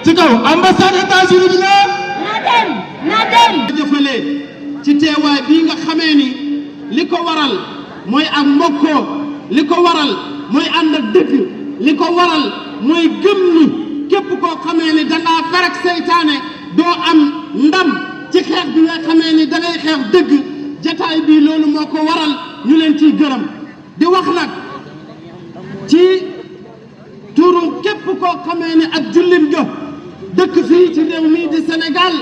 ci kaw ambassade États-Unis bi na dem jëfalee ci teewaay bii nga xamee ni li ko waral mooy ak mbokkoo li ko waral mooy ànd ak dëgg li ko waral mooy gëm ni képp koo xamee ni dangaa ferek seytaane doo am ndam ci xeex bi nga xamee ni dangay xeex dëgg jataay bii loolu moo ko waral ñu leen ciy gërëm di wax nag ci turu képp koo xamee ni ak jullit nga dëkk fii ci réew mii di Sénégal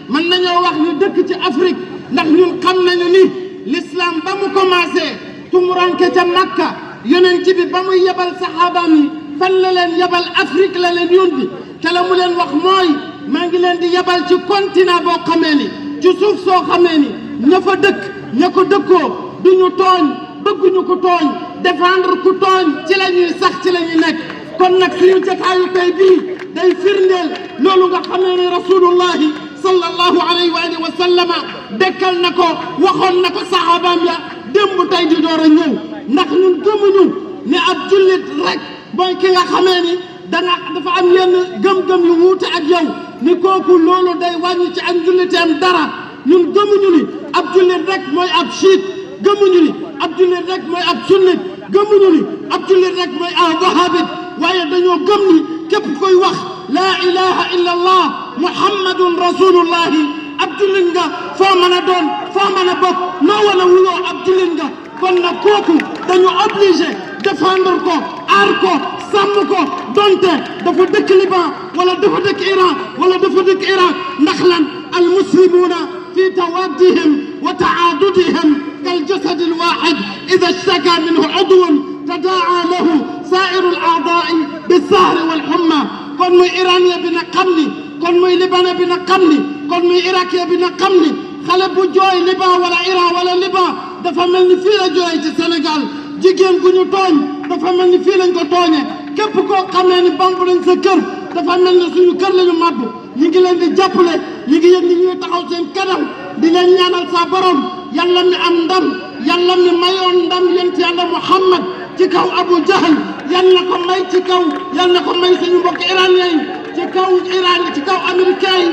mën nañoo wax ni dëkk ci Afrique ndax ñun xam nañu ni l'islam ba mu commencé tumuranke ca Makka yonent bi ba muy yebal saxaabaam yi fan la leen yebal Afrique la leen yónni te la mu leen wax mooy maa ngi leen di yebal ci continent boo xamee ni ci suuf soo xamee ni ña fa dëkk ña ko dëkkoo duñu tooñ bëgguñu ko tooñ défendre ku tooñ ci la ñuy sax ci la ñuy nekk kon nag suñu jotaayu tey bii day firndeel loolu nga xamee ni rasulullahi sallallahu alayhi wa alihi wa sallama dekkal na ko waxoon na ko saxaabaam ya démb tey di door a ñëw ndax ñun gëmuñu ne ab jullit rek mooy ki nga xamee ni dafa am yenn gëm-gëm yu wuute ak yow ni kooku loolu day wàññi ci ak julliteem dara ñun gëmuñu ni ab jullit rek mooy ab chiite gëmuñu ni ab jullit rek mooy ab sunnit gëmuñu ni ab jullit rek mooy ab wahabit waaye dañoo gëm ni képp koy wax laa ilaha illa allah muhammadun rasulullahi ab jullit nga foo mën a doon foo mën a bokk noo wala wuyoo ab jullit nga kon nag kooku dañu obligé défendre ko aar ko sàmm ko donte dafa dëkk Liban wala dafa dëkk Iran wala dafa dëkk Irak ndax lan al muslimuuna fi tawaddihim wa taadudihim kal jasad al wahid ida ishtaka minhu udwun tadaa lahu sairu al aadai bisahri wal humma kon muy iranien bi na xam ni kon muy libanais bi na xam ni kon muy irakien bi na xam ni xale bu jooy Liban wala Iran wala Liban dafa mel ni fii la jooy ci Sénégal jigéen gu ñu tooñ dafa mel ni fii lañ ko tooñee képp koo xamee ni bamb nañ sa kër dafa mel ni suñu kër la ñu màbbu ñi ngi leen di jàppale ñi ngi yëg ni ñuy taxaw seen kanam di leen ñaanal sa borom yàlla mi am ndam yàlla mi mayoon ndam yonent yàlla Muhammad ci kaw Abu Jahl yàlla na ko may ci kaw yàlla na ko may suñu mbokk iranien yi ci kaw Iran ci kaw américain yi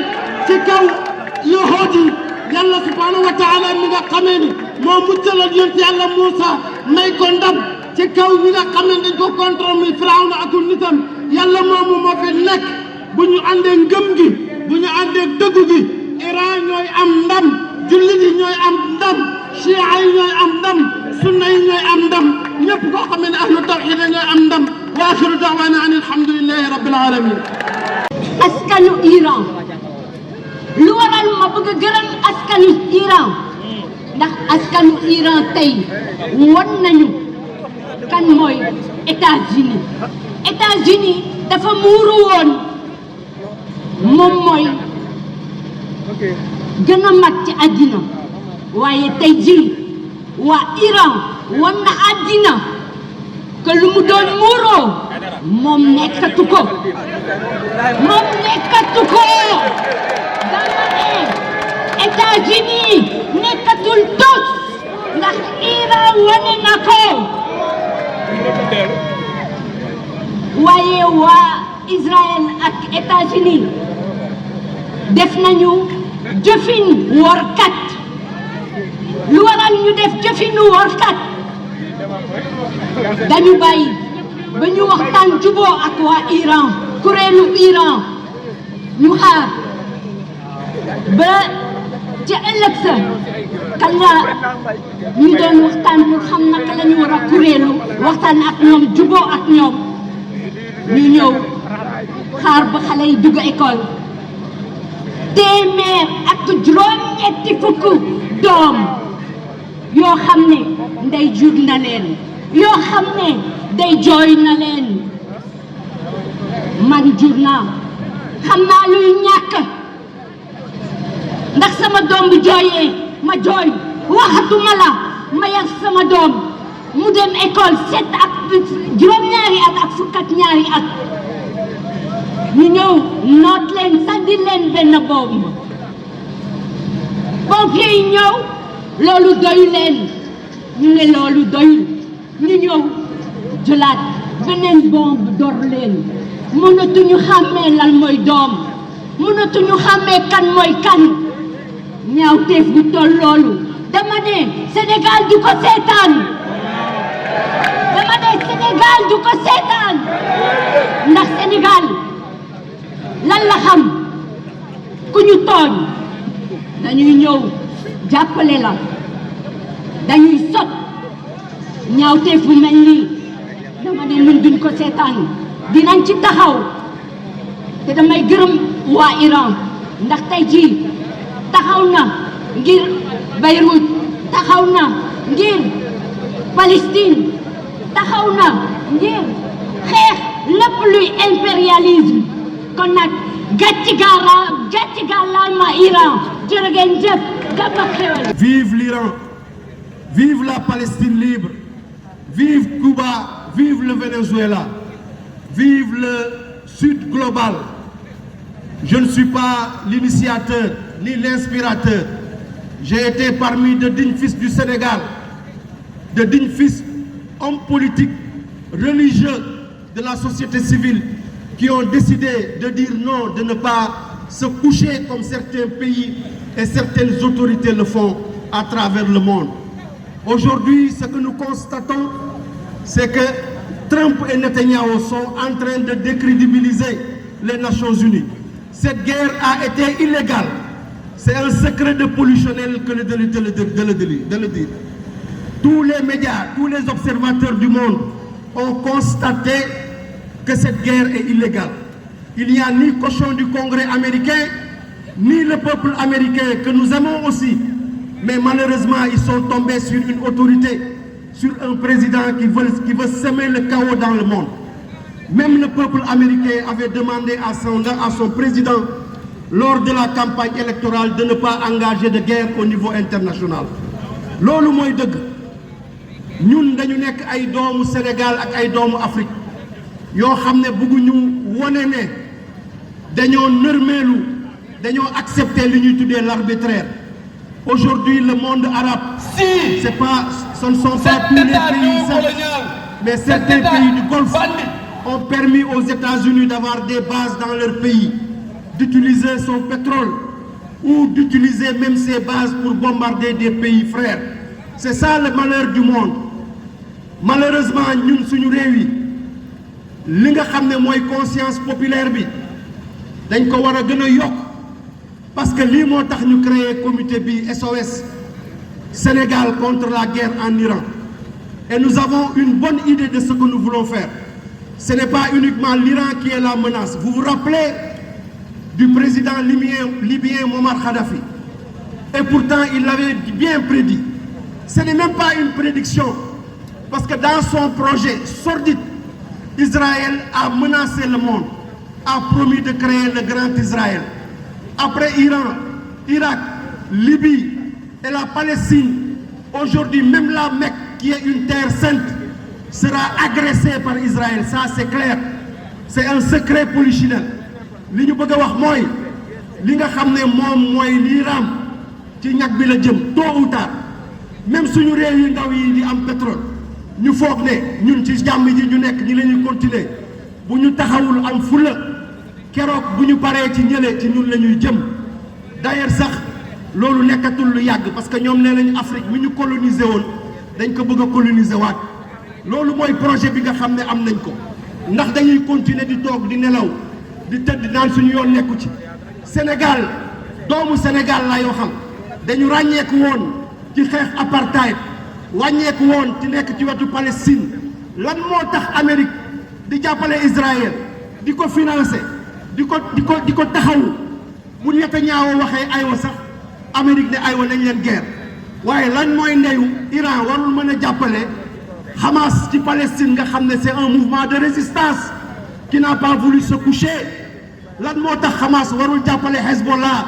ci kaw yahood yi yàlla subhanahu wa taala mi nga xamee ni moo muccaloon yonent yàlla Moussa may ko ndam ci kaw ñi nga xam ne dañ ko contrôle muy Firawna ak nitam yàlla moomu moo fi nekk bu ñu àndee ngëm gi bu ñu àndee dëggu gi Iran ñooy am ndam jullit yi ñooy am ndam chia yi ñooy am ndam sunna yi ñooy am ndam ñëpp koo xam ne ahlu tawhid ñooy am ndam wa axiru da'wana an alhamdulillahi rabbil alamin askanu Iran lu waral ma bëgg a gërëm askanu Iran ndax askanu Iran tey won nañu kan mooy États-Unis États-Unis dafa muuru woon moom mooy gën a mag ci àddina waaye tey jii waa Iran won na àddina que lu mu doon muuroo moom nekkatu ko moom nekkatu ko dama ne États-Unis nekkatul tos ndax Iran wane na ko waaye waa Israël ak États-Unis def nañu jëfin workat lu waral ñu def jëfinu workat dañu bàyyi ba ñu waxtaan juboo ak waa Iran kuréelu Iran ñu xaar ba ci ëllëg sa kan la ñu doon waxtaan pour xam naka la ñu war a kuréelu waxtaan ak ñoom juboo ak ñoom ñu ñëw xaar ba xale yi dugg école téeméer ak juróom-ñetti fukk doom yoo xam ne ndey jur na leen yoo xam ne day jooy na leen man jur naa xam naa luy ñàkk ndax sama doom bu jooyee ma jooy waxatuma la ma yar sama doom mu dem école 7 ak juróom-ñaari at ak fukk ak ñaari at ñu ñëw noot leen sànni leen benn boobu pompier yi ñëw loolu doyu leen ñu ne loolu doyul ñu ñëw jëlaat beneen bombe dor leen mënatuñu xàmmee lan mooy doom mënatuñu xàmmee kan mooy kan ñaawteef bu toll loolu dama ne Sénégal du ko seetaan dama ne Sénégal du ko seetaan ndax Sénégal lan la xam ku ñu tooñ dañuy ñëw jàppale la dañuy sot ñaawteef bu mel nii dama ne ñun duñ ko seetaan dinañ ci taxaw te damay gërëm waa Iran ndax tey jii taxaw na ngir Beyrouth taxaw na ngir Palestine taxaw na ngir xeex lépp luy impérialisme kon nag gàcci gàllaama Iran jërë ngeen jëf gàmma xewal. Vive l'Iran, vive la Palestine libre, vive Cuba, vive le Venezuela, vive le Sud global. Je ne suis pas l'initiateur ni l'inspirateur. J'ai été parmi de dignes fils du Sénégal, de dignes fils hommes politiques, religieux de la société civile qui ont décidé de dire non, de ne pas se coucher comme certains pays et certaines autorités le font à travers le monde. Aujourd'hui, ce que nous constatons, c'est que Trump et Netanyahou sont en train de décrédibiliser les Nations Unies. Cette guerre a été illégale. C'est un secret de polichinelle que de le dire. Tous les médias, tous les observateurs du monde ont constaté que cette guerre est illégale. Il n'y a ni cochon du Congrès américain, ni le peuple américain que nous aimons aussi. Mais malheureusement, ils sont tombés sur une autorité, sur un président qui veut semer le chaos dans le monde. Même le peuple américain avait demandé à son président, lors de la campagne électorale, de ne pas engager de guerre au niveau international. Loolu mooy dëgg ñun dañu nekk ay doomu Sénégal ak ay doomu Afrique yoo xam ne bëgguñu wone ne dañoo nërmeelu dañoo accepter li ñuy tuddee l'arbitraire. Aujourd'hui, le monde arabe, ce ne sont pas tous les pays, mais certains pays du Golfe ont permis aux États-Unis d'avoir des bases dans leur pays, d'utiliser son pétrole ou d'utiliser même ces bases pour bombarder des pays frères. C'est ça le malheur du monde. Malheureusement, ñun suñu réew yi li nga xam ne mooy conscience populaire bi dañ ko war a gën a yokk parce que lii moo tax ñu créé comité bi SOS Sénégal contre la guerre en Iran. Et nous avons une bonne idée de ce que nous voulons faire. Ce n'est pas uniquement l'Iran qui est la menace. Vous vous rappelez du président libyen Muammar Kadhafi. Et pourtant, il l'avait bien prédit. Ce n'est même pas une prédiction. Parce que dans son projet sordide, Israël a menacé le monde, a promis de créer le grand Israël. Après Iran, Irak, Libye et la Palestine, aujourd'hui même la Mecque, qui est une terre sainte, sera agressée par Israël. Ça, c'est clair. C'est un secret polichinelle. Li ñu bëgg a wax mooy li nga xam ne moom mooy lii raam ci ñag bi la jëm tôt ou tard même suñu réew yu ndaw yi di am pétrole ñu foog ne ñun ci jàmm ji ñu nekk ñi la ñuy continuer bu ñu taxawul am fulla keroog bu ñu paree ci ñële ci ñun la ñuy jëm. D'ailleurs sax loolu nekkatul lu yàgg parce que ñoom nee nañu Afrique mi ñu coloniser woon dañ ko bëgg a coloniser waat. Loolu mooy projet bi nga xam ne am nañ ko ndax dañuy continuer di toog di nelaw di tëdd naan suñu yoon nekku ci. Sénégal doomu Sénégal la yoo xam dañu ràññeeku woon ci xeex apartheid wàññeeku woon ci nekk ci wetu Palestine. Lan moo tax Amérique di jàppale Israël di ko financer di ko taxawu bu Netanyahu waxee aywa sax Amérique ne aywa nañ leen guerre waaye lan mooy ndeyu Iran warul mën a jàppale Hamas ci Palestine nga xam ne c'est un mouvement de résistance qui n'a pas voulu se coucher. Lan moo tax Hamas warul jàppale Hezbollah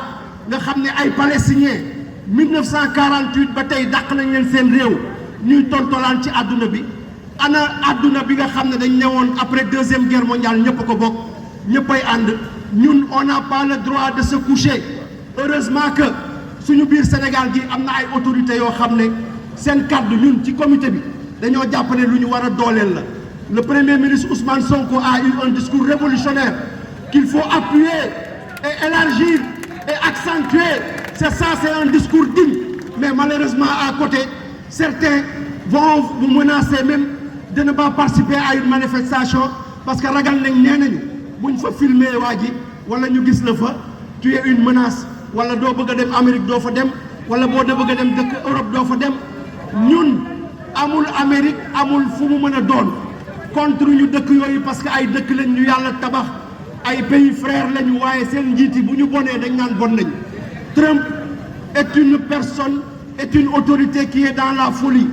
nga xam ne ay palestiniens 1948 ba tey dàq nañ leen seen réew ñuy tontolaan ci àdduna bi. Ana àdduna bi nga xam ne dañ ñëwoon après deuxième guerre mondiale ñëpp ko bokk ñëppay ànd ñun on n'a pas le droit de se coucher. Heureusement que suñu biir Sénégal gi am na ay autorités yoo xam ne seen kàddu ñun ci comité bi dañoo jàpp ne lu ñu war a dooleel la le Premier ministre Ousmane Sonko a eu un discours révolutionnaire qu'il faut appuyer et élargir et accentuer. C'est ça, c'est un discours digne. Mais malheureusement, à côté, certains vont vous menacer même de ne pas participer à une manifestation parce que ragal nañ nee nañu buñ fa filmer waa ji wala ñu gis la fa tu es une menace wala doo bëgg a dem Amérique doo fa dem wala boo de bëgg a dem dëkk Europe doo fa dem ñun amul Amérique amul fu mu mën a doon contre ñu dëkk yooyu parce que ay dëkk lañ ñu yàlla tabax ay pays frères lañu waaye seen njiit yi bu ñu bonee dañ naan bon nañ. Trump est une personne, est une autorité qui est dans la folie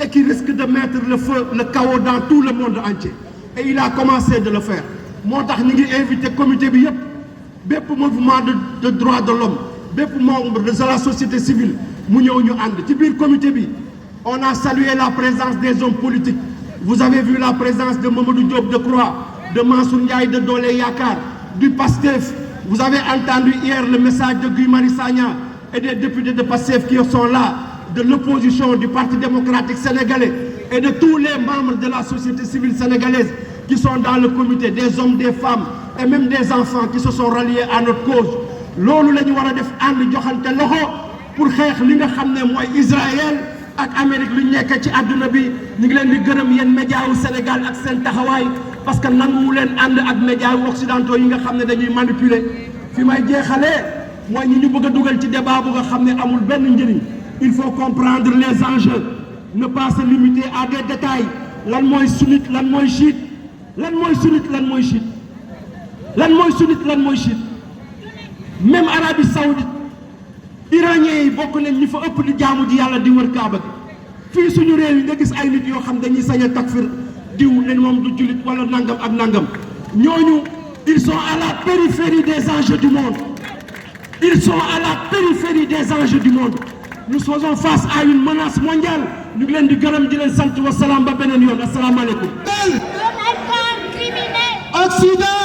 et qui risque de mettre le feu, le chaos dans tout le monde entier. Et il a commencé de le faire. Moo tax ñu ngi invité comité bi yëpp bépp mouvement de droits de l'homme bépp membre de la société civile mu ñëw ñu ànd ci biir comité bi. On a salué la présence des hommes politiques. Vous avez vu la présence de Mamadou Diop Decroix, de Mansour Ndiaye de Doolé Yaakaar, du PASTEF. Vous avez entendu hier le message de Guy Marius Sagna et des députés de PASTEF qui sont là, de l'opposition, du Parti démocratique sénégalais et de tous les membres de la société civile sénégalaise qui sont dans le comité, des hommes, des femmes et même des enfants qui se sont ralliés à notre cause. Loolu la ñu war a def ànd joxante loxo pour xeex li nga xam ne mooy Israël ak Amérique lu nekk ci àdduna bi. ñu ngi leen di gërëm yéen médias wu Sénégal ak seen taxawaay parce que nangu leen ànd ak médias wu occidentaux yi nga xam ne dañuy manipuler. fi may jeexalee mooy ñi ñu bëgg a dugal ci débat bu nga xam ne amul benn njëriñ. Il faut comprendre les enjeux, ne pas se limiter à des détails. Lan mooy sunnite lan mooy chiite lan mooy sunnite lan mooy chiite lan mooy sunnite lan mooy chiite. Même Arabie Saoudite iraniens yi bokk nañ ñi fa ëpp di jaamu ji yàlla di wër Kaaba gi fii suñu réew yi nga gis ay nit yoo xam dañuy sañ a takfir diw ne moom du jullit wala nangam ak nangam ñooñu ils sont à la périphérie des enjeux du monde. Ils sont à la périphérie des enjeux du monde. Nous faisons face à une menace mondiale. ñu ngi leen di gërëm di leen sant wa salaam ba beneen yoon asalaamaaleykum. Un État criminel. Occident